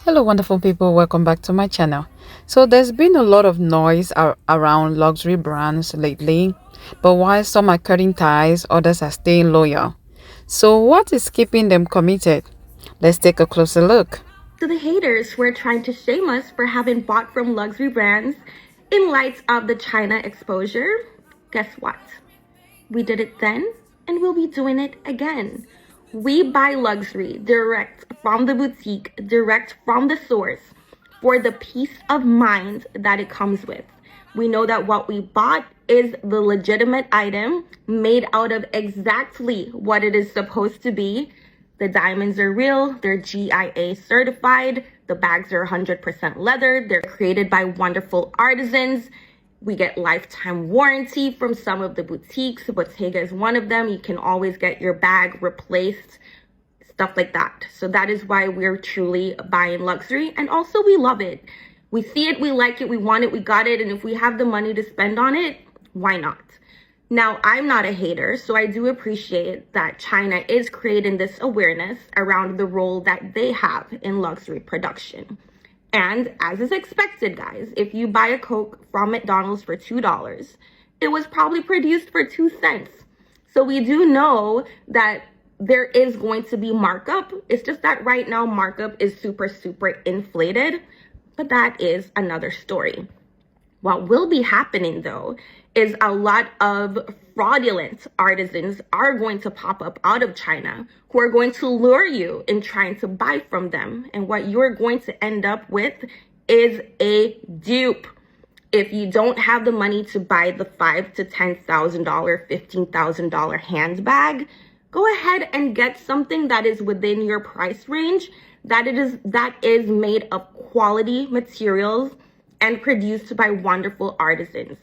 Hello, wonderful people. Welcome back to my channel. So, there's been a lot of noise around luxury brands lately, but while some are cutting ties, others are staying loyal. So, what is keeping them committed? Let's take a closer look. To the haters who are trying to shame us for having bought from luxury brands in light of the China exposure, guess what? We did it then and we'll be doing it again. We buy luxury direct from the boutique, direct from the source for the peace of mind that it comes with. We know that what we bought is the legitimate item made out of exactly what it is supposed to be. The diamonds are real, they're GIA certified, the bags are 100% leather, they're created by wonderful artisans. We get lifetime warranty from some of the boutiques. Bottega is one of them. You can always get your bag replaced, stuff like that. So that is why we're truly buying luxury. And also we love it. We see it, we like it, we want it, we got it. And if we have the money to spend on it, why not? Now, I'm not a hater, so I do appreciate that China is creating this awareness around the role that they have in luxury production. And as is expected, guys, if you buy a Coke from McDonald's for $2, it was probably produced for 2 cents. So we do know that there is going to be markup. It's just that right now markup is super inflated, but that is another story. What will be happening, though, is a lot of fraudulent artisans are going to pop up out of China who are going to lure you in trying to buy from them. And what you're going to end up with is a dupe. If you don't have the money to buy the $5,000 to $10,000, $15,000 handbag, go ahead and get something that is within your price range, that is made of quality materials and produced by wonderful artisans.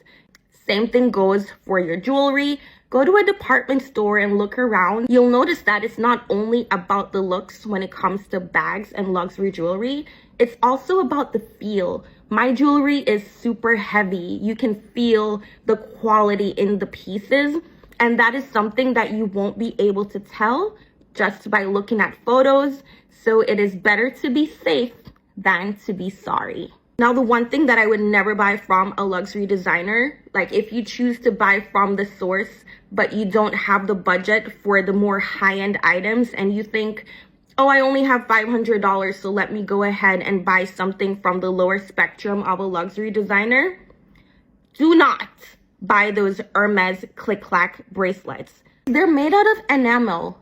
Same thing goes for your jewelry. Go to a department store and look around. You'll notice that it's not only about the looks when it comes to bags and luxury jewelry, it's also about the feel. My jewelry is super heavy. You can feel the quality in the pieces, and that is something that you won't be able to tell just by looking at photos. So it is better to be safe than to be sorry. Now, the one thing that I would never buy from a luxury designer, like if you choose to buy from the source, but you don't have the budget for the more high-end items and you think, oh, I only have $500, so let me go ahead and buy something from the lower spectrum of a luxury designer, do not buy those Hermes click-clack bracelets. They're made out of enamel,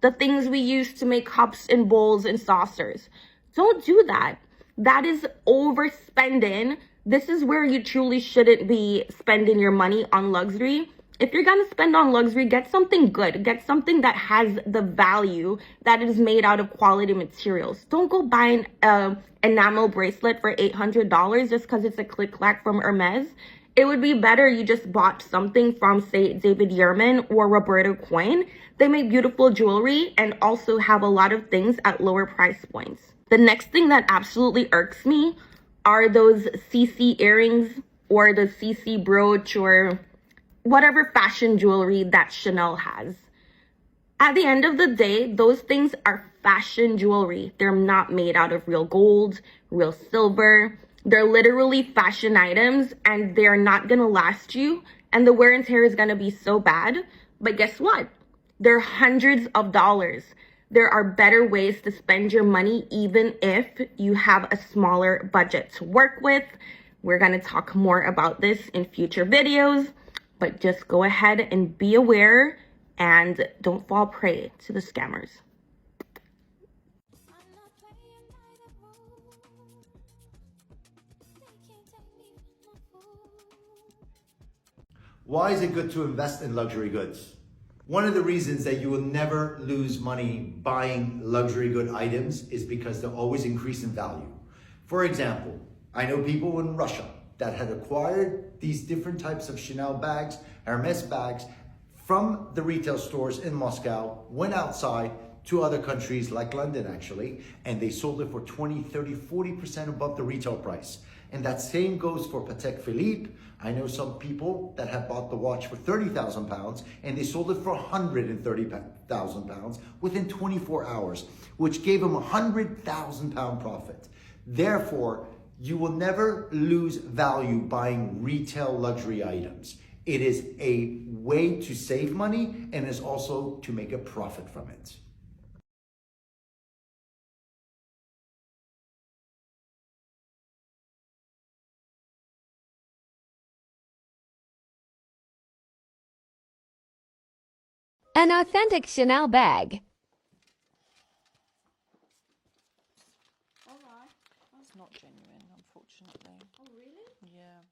the things we use to make cups and bowls and saucers. Don't do that. That is overspending. This is where you truly shouldn't be spending your money on luxury. If you're going to spend on luxury, get something good. Get something that has the value, that is made out of quality materials. Don't go buy an enamel bracelet for $800 just because it's a click-clack from Hermes. It would be better you just bought something from, say, David Yurman or Roberto Coin. They make beautiful jewelry and also have a lot of things at lower price points. The next thing that absolutely irks me are those CC earrings or the CC brooch or whatever fashion jewelry that Chanel has. At the end of the day, those things are fashion jewelry. They're not made out of real gold, real silver. They're literally fashion items and they're not gonna last you. And the wear and tear is gonna be so bad. But guess what? They're hundreds of dollars. There are better ways to spend your money even if you have a smaller budget to work with. We're going to talk more about this in future videos, but just go ahead and be aware and don't fall prey to the scammers. Why is it good to invest in luxury goods? One of the reasons that you will never lose money buying luxury good items is because they'll always increase in value. For example, I know people in Russia that had acquired these different types of Chanel bags, Hermes bags from the retail stores in Moscow, went outside, to other countries like London actually, and they sold it for 20, 30, 40% above the retail price. And that same goes for Patek Philippe. I know some people that have bought the watch for 30,000 pounds and they sold it for 130,000 pounds within 24 hours, which gave them a 100,000 pound profit. Therefore, you will never lose value buying retail luxury items. It is a way to save money and is also to make a profit from it. An authentic Chanel bag. Alright. It's not genuine, unfortunately. Oh, really? Yeah.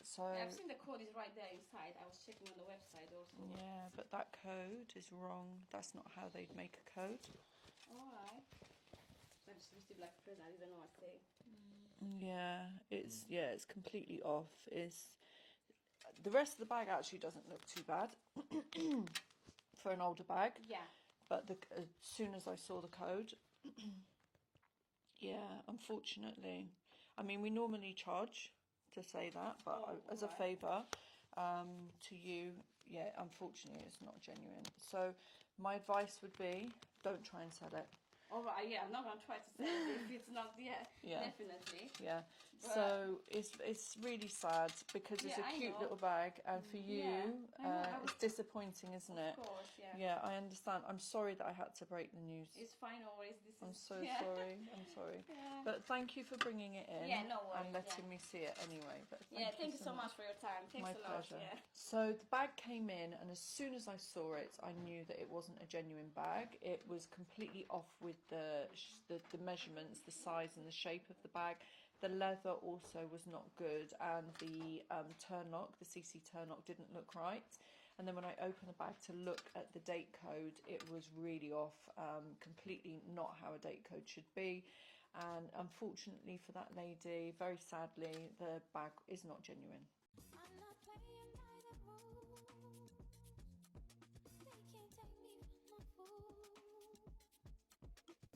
So I've seen the code is right there inside. I was checking on the website also. yeah, but that code is wrong. That's not how they'd make a code. Alright. I just received like a present. I didn't know what to say. Yeah, it's completely off. It's the rest of the bag actually doesn't look too bad for an older bag. Yeah. But as soon as I saw the code, yeah, unfortunately, I mean, we normally charge to say that, but as a favour to you, yeah, unfortunately, it's not genuine. So my advice would be, don't try and sell it. Alright, yeah, I'm not gonna try to say it if it's not, yeah. Definitely. Yeah. But so it's really sad because it's a cute little bag, and for you, it's disappointing, isn't it? Of course, yeah. Yeah, I understand. I'm sorry that I had to break the news. It's fine, always. I'm so sorry. I'm sorry. Yeah. But thank you for bringing it in No worries, and letting me see it anyway. But thank you so much for your time. Thanks My a lot. pleasure. Yeah. So the bag came in, and as soon as I saw it, I knew that it wasn't a genuine bag. It was completely off with the measurements, the size and the shape of the bag. The leather also was not good, and the turn lock, the CC turn lock, didn't look right. And then when I opened the bag to look at the date code, it was really off, completely not how a date code should be. And unfortunately for that lady, very sadly, the bag is not genuine.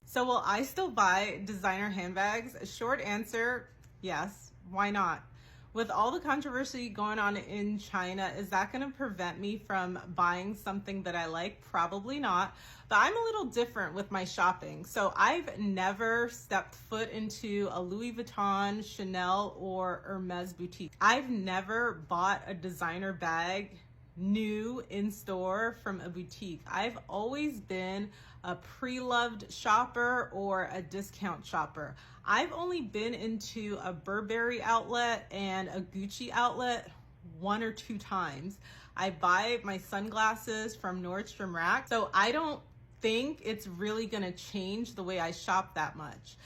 So will I still buy designer handbags? Short answer, yes. Why not? With all the controversy going on in China, is that going to prevent me from buying something that I like? Probably not. But I'm a little different with my shopping. So I've never stepped foot into a Louis Vuitton, Chanel, or Hermes boutique. I've never bought a designer bag new in store from a boutique. I've always been a pre-loved shopper or a discount shopper. I've only been into a Burberry outlet and a Gucci outlet 1 or 2 times. I buy my sunglasses from Nordstrom Rack, so I don't think it's really gonna change the way I shop that much.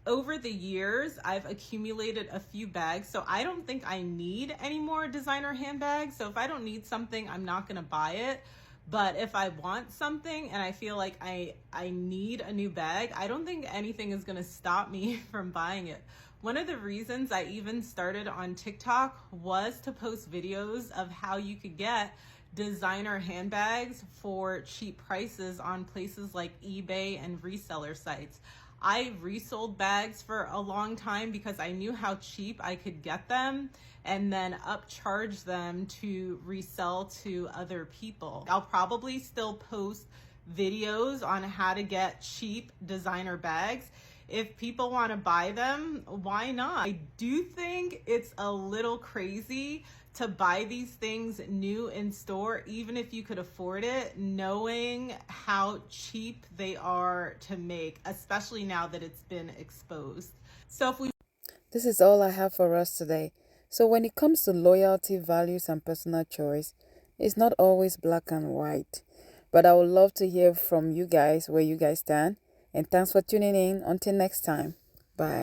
Over the years, I've accumulated a few bags, so I don't think I need any more designer handbags. So if I don't need something, I'm not gonna buy it. But if I want something and I feel like I need a new bag, I don't think anything is gonna stop me from buying it. One of the reasons I even started on TikTok was to post videos of how you could get designer handbags for cheap prices on places like eBay and reseller sites. I resold bags for a long time because I knew how cheap I could get them and then upcharge them to resell to other people. I'll probably still post videos on how to get cheap designer bags. If people want to buy them, why not? I do think it's a little crazy to buy these things new in store, even if you could afford it, knowing how cheap they are to make, especially now that it's been exposed. So if we This is all I have for us today. So when it comes to loyalty, values, and personal choice, it's not always black and white. But I would love to hear from you guys where you guys stand. And thanks for tuning in. Until next time. Bye.